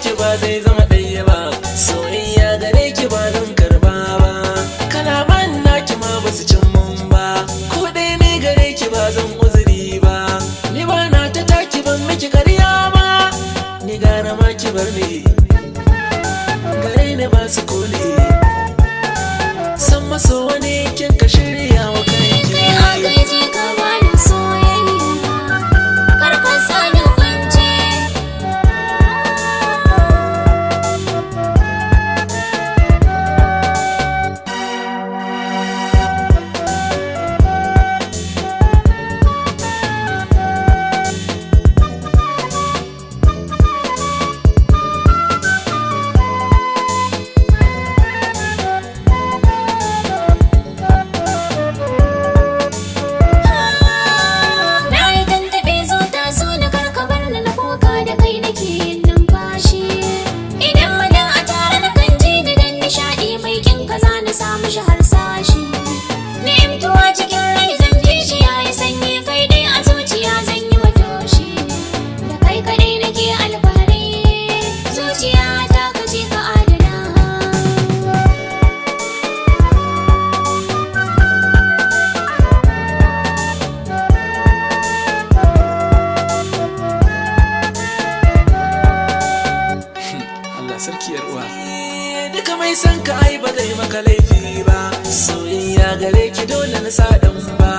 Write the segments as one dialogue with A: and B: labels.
A: ki ba zai zama ɗaya ba, soyayya gare ki ba zan karba ba, kalaman naki ma ba su cin mun ba, ko ɗaya ne gare ki ba zan uzuri ba, ni ba na ta taki ban miki ƙarya ba, ni gara ma ki bar ni gare ni ba su kone, san maso wani kin ka shirya wa kanki.
B: Kai agaji ka bani soyayya, kar ka sani kunci.
A: Sarkiyar uwa duka mai san ka ai ba zai maka laifi ba, soyayya gare ki dole na sa dan ba,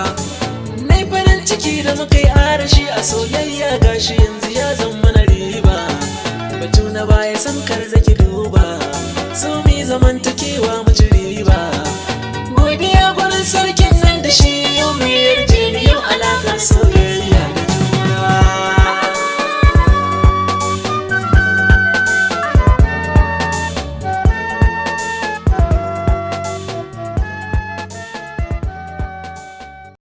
A: nai farin ciki da muka yi arashi a soyayya gashi yanzu ya zama na riba, batu na baya san ka